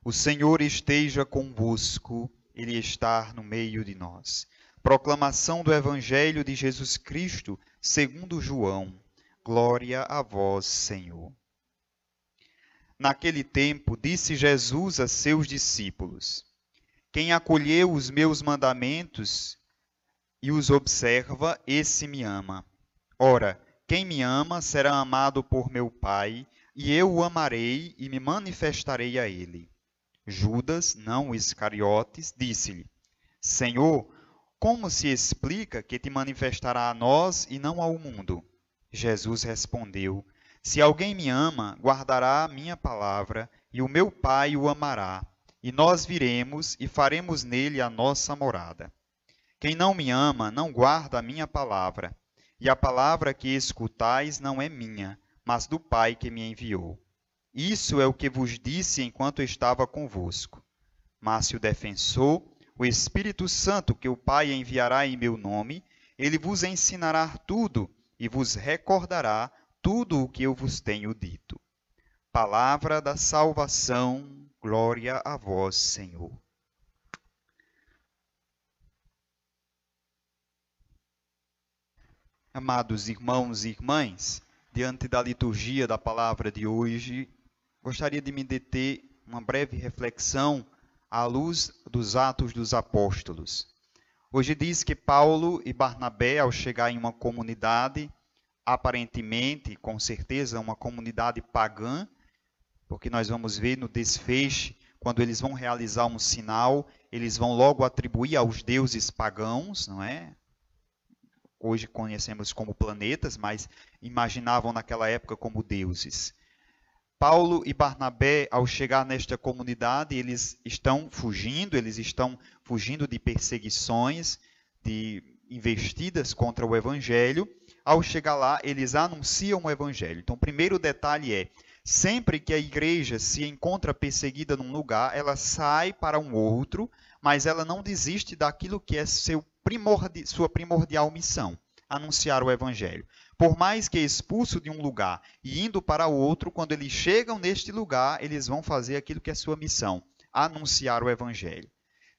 O Senhor esteja convosco, Ele está no meio de nós. Proclamação do Evangelho de Jesus Cristo, segundo João. Glória a vós, Senhor. Naquele tempo, disse Jesus a seus discípulos: Quem acolheu os meus mandamentos e os observa, esse me ama. Ora, quem me ama será amado por meu Pai, e eu o amarei e me manifestarei a ele. Judas, não Iscariotes, disse-lhe: Senhor, como se explica que te manifestará a nós e não ao mundo? Jesus respondeu: Se alguém me ama, guardará a minha palavra, e o meu Pai o amará, e nós viremos e faremos nele a nossa morada. Quem não me ama, não guarda a minha palavra, e a palavra que escutais não é minha, mas do Pai que me enviou. Isso é o que vos disse enquanto estava convosco. Mas se o defensor, o Espírito Santo, que o Pai enviará em meu nome, ele vos ensinará tudo e vos recordará tudo o que eu vos tenho dito. Palavra da salvação, glória a vós, Senhor. Amados irmãos e irmãs, diante da liturgia da palavra de hoje, gostaria de me deter uma breve reflexão à luz dos Atos dos Apóstolos. Hoje diz que Paulo e Barnabé, ao chegar em uma comunidade, aparentemente, com certeza, uma comunidade pagã, porque nós vamos ver no desfecho, quando eles vão realizar um sinal, eles vão logo atribuir aos deuses pagãos, não é? Hoje conhecemos como planetas, mas imaginavam naquela época como deuses. Paulo e Barnabé, ao chegar nesta comunidade, eles estão fugindo de perseguições, de investidas contra o Evangelho. Ao chegar lá, eles anunciam o Evangelho. Então, o primeiro detalhe é, sempre que a igreja se encontra perseguida num lugar, ela sai para um outro, mas ela não desiste daquilo que é sua primordial missão, anunciar o Evangelho. Por mais que expulso de um lugar e indo para outro, quando eles chegam neste lugar, eles vão fazer aquilo que é sua missão, anunciar o Evangelho.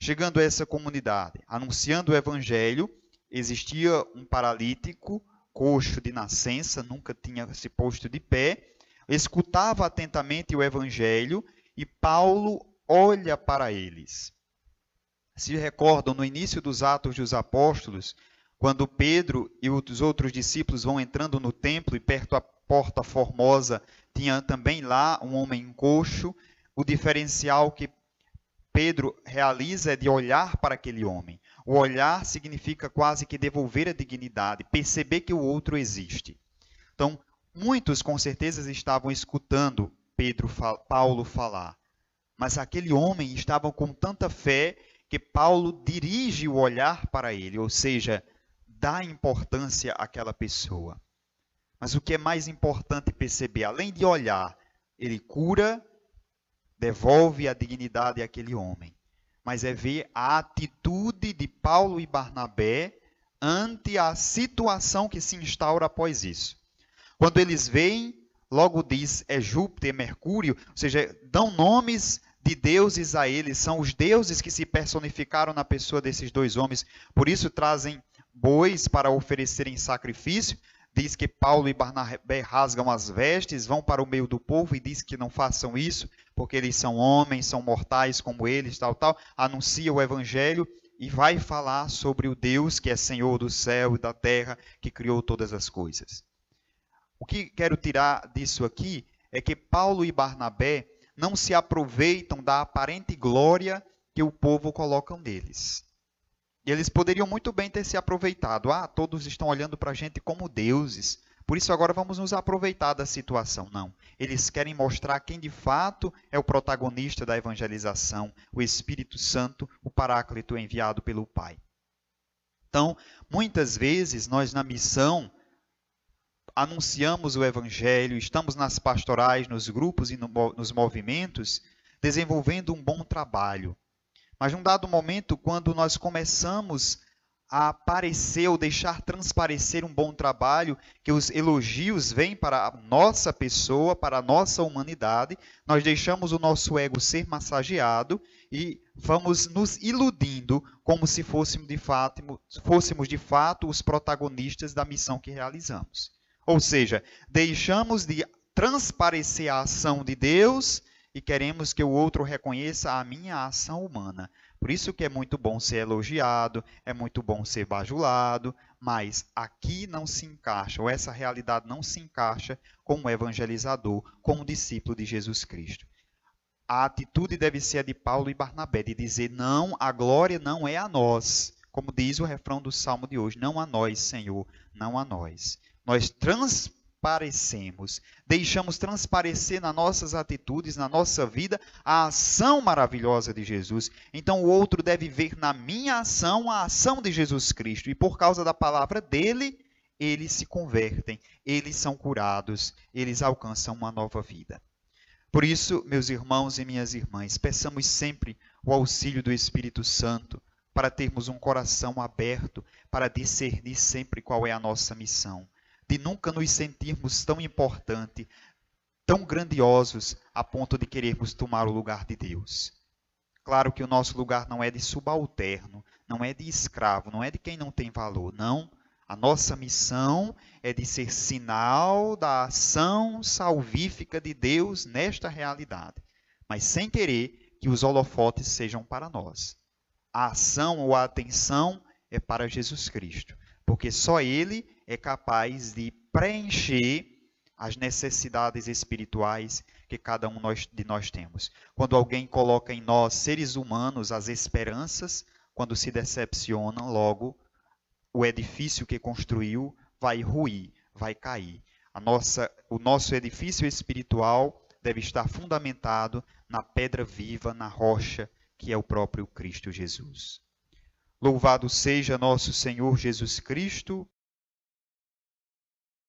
Chegando a essa comunidade, anunciando o Evangelho, existia um paralítico, coxo de nascença, nunca tinha se posto de pé, escutava atentamente o Evangelho e Paulo olha para eles. Se recordam, no início dos Atos dos Apóstolos, quando Pedro e os outros discípulos vão entrando no templo e perto da porta formosa tinha também lá um homem coxo, o diferencial que Pedro realiza é de olhar para aquele homem. O olhar significa quase que devolver a dignidade, perceber que o outro existe. Então, muitos com certeza estavam escutando Paulo falar, mas aquele homem estava com tanta fé que Paulo dirige o olhar para ele, ou seja, dá importância àquela pessoa. Mas o que é mais importante perceber, além de olhar, ele cura, devolve a dignidade àquele homem. Mas é ver a atitude de Paulo e Barnabé ante a situação que se instaura após isso. Quando eles veem, logo diz, é Júpiter, Mercúrio, ou seja, dão nomes de deuses a eles, são os deuses que se personificaram na pessoa desses dois homens, por isso trazem bois para oferecerem sacrifício. Diz que Paulo e Barnabé rasgam as vestes, vão para o meio do povo e diz que não façam isso, porque eles são homens, são mortais como eles, tal. Anuncia o evangelho e vai falar sobre o Deus que é Senhor do céu e da terra, que criou todas as coisas. O que quero tirar disso aqui é que Paulo e Barnabé não se aproveitam da aparente glória que o povo coloca neles. E eles poderiam muito bem ter se aproveitado. Todos estão olhando para a gente como deuses, por isso agora vamos nos aproveitar da situação. Não. Eles querem mostrar quem de fato é o protagonista da evangelização, o Espírito Santo, o Paráclito enviado pelo Pai. Então, muitas vezes nós na missão anunciamos o Evangelho, estamos nas pastorais, nos grupos e nos movimentos, desenvolvendo um bom trabalho. Mas num dado momento, quando nós começamos a aparecer ou deixar transparecer um bom trabalho, que os elogios vêm para a nossa pessoa, para a nossa humanidade, nós deixamos o nosso ego ser massageado e vamos nos iludindo como se fôssemos de fato os protagonistas da missão que realizamos. Ou seja, deixamos de transparecer a ação de Deus e queremos que o outro reconheça a minha ação humana. Por isso que é muito bom ser elogiado, é muito bom ser bajulado, mas aqui não se encaixa, ou essa realidade não se encaixa como evangelizador, como discípulo de Jesus Cristo. A atitude deve ser a de Paulo e Barnabé, de dizer, não, a glória não é a nós, como diz o refrão do Salmo de hoje, não a nós, Senhor, não a nós. Nós transparecemos, deixamos transparecer nas nossas atitudes, na nossa vida, a ação maravilhosa de Jesus. Então o outro deve ver na minha ação a ação de Jesus Cristo. E por causa da palavra dele, eles se convertem, eles são curados, eles alcançam uma nova vida. Por isso, meus irmãos e minhas irmãs, peçamos sempre o auxílio do Espírito Santo para termos um coração aberto, para discernir sempre qual é a nossa missão, de nunca nos sentirmos tão importantes, tão grandiosos, a ponto de querermos tomar o lugar de Deus. Claro que o nosso lugar não é de subalterno, não é de escravo, não é de quem não tem valor, não. A nossa missão é de ser sinal da ação salvífica de Deus nesta realidade, mas sem querer que os holofotes sejam para nós. A ação ou a atenção é para Jesus Cristo, porque só Ele é capaz de preencher as necessidades espirituais que cada um de nós temos. Quando alguém coloca em nós, seres humanos, as esperanças, quando se decepcionam, logo o edifício que construiu vai ruir, vai cair. O nosso edifício espiritual deve estar fundamentado na pedra viva, na rocha, que é o próprio Cristo Jesus. Louvado seja nosso Senhor Jesus Cristo,